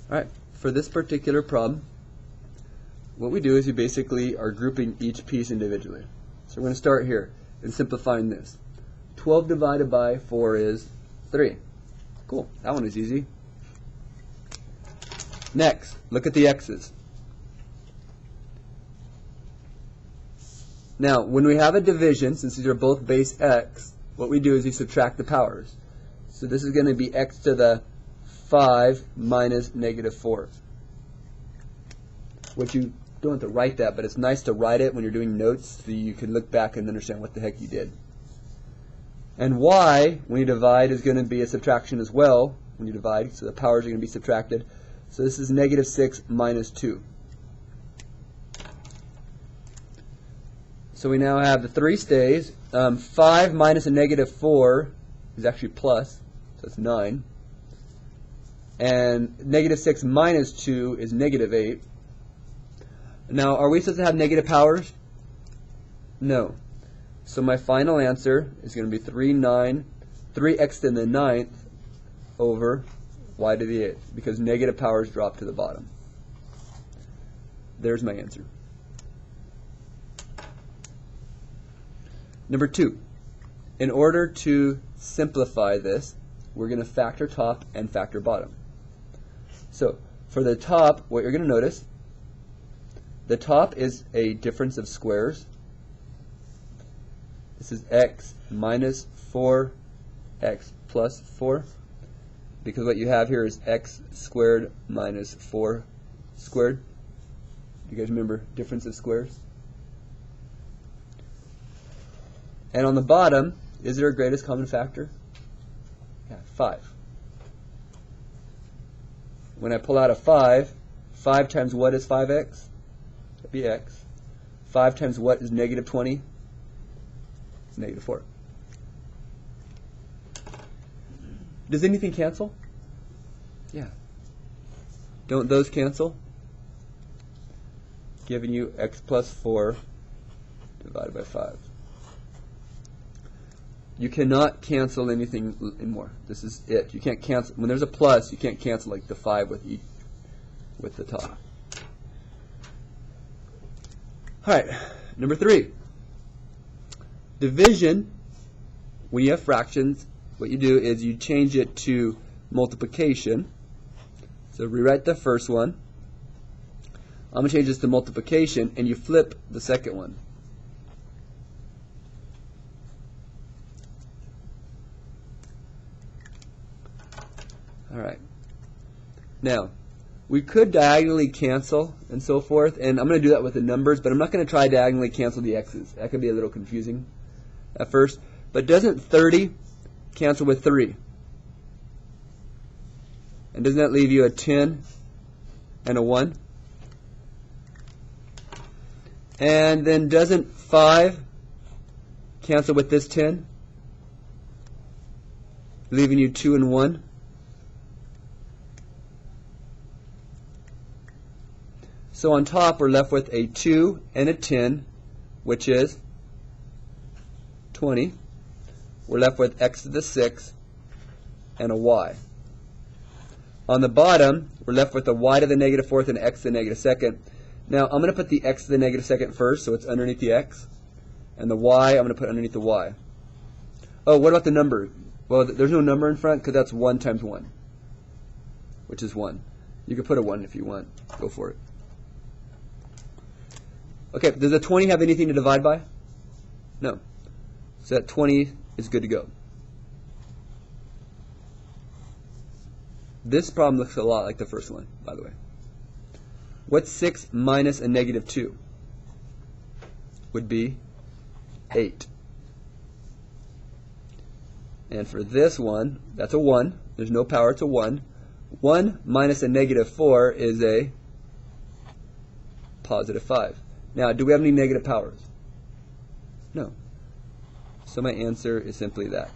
Alright, for this particular problem, what we do is we basically are grouping each piece individually. So we're going to start here and simplifying this. 12 divided by 4 is 3. Cool, that one is easy. Next, look at the x's. Now, when we have a division, since these are both base x, what we do is we subtract the powers. So this is going to be x to the 5 minus negative 4. Which you don't have to write that, but it's nice to write it when you're doing notes so you can look back and understand what the heck you did. And y, when you divide, is going to be a subtraction as well when you divide, so the powers are going to be subtracted. So this is negative 6 minus 2. So we now have the 3 stays. 5 minus a negative 4 is actually plus, so that's 9. And negative 6 minus 2 is negative 8. Now, are we supposed to have negative powers? No. So my final answer is going to be 3x to the 9th over y to the 8th, because negative powers drop to the bottom. There's my answer. Number 2. In order to simplify this, we're going to factor top and factor bottom. So for the top, what you're going to notice, the top is a difference of squares. This is x minus 4, x plus 4, because what you have here is x squared minus 4 squared. You guys remember difference of squares? And on the bottom, is there a greatest common factor? Yeah, 5. When I pull out a 5, 5 times what is 5x? That'd be x. 5 times what is negative 20? It's negative 4. Does anything cancel? Yeah. Don't those cancel? Giving you x plus 4 divided by 5. You cannot cancel anything anymore. This is it. You can't cancel. When there's a plus, you can't cancel like the 5 with the top. Alright, number 3. Division, when you have fractions, what you do is you change it to multiplication. So rewrite the first one. I'm going to change this to multiplication, and you flip the second one. Alright. Now, we could diagonally cancel and so forth, and I'm going to do that with the numbers, but I'm not going to try diagonally cancel the x's. That could be a little confusing at first. But doesn't 30 cancel with 3? And doesn't that leave you a 10 and a 1? And then doesn't 5 cancel with this 10? Leaving you 2 and 1? So on top, we're left with a 2 and a 10, which is 20. We're left with x to the 6 and a y. On the bottom, we're left with a y to the negative 4th and x to the negative 2nd. Now, I'm going to put the x to the negative 2nd first, so it's underneath the x. And the y, I'm going to put underneath the y. Oh, what about the number? Well, there's no number in front because that's 1 times 1, which is 1. You can put a 1 if you want. Go for it. Okay, does a 20 have anything to divide by? No. So that 20 is good to go. This problem looks a lot like the first one, by the way. What's 6 minus a negative 2? Would be 8. And for this one, that's a 1. There's no power, it's a 1. 1 minus a negative 4 is a positive 5. Now, do we have any negative powers? No. So my answer is simply that.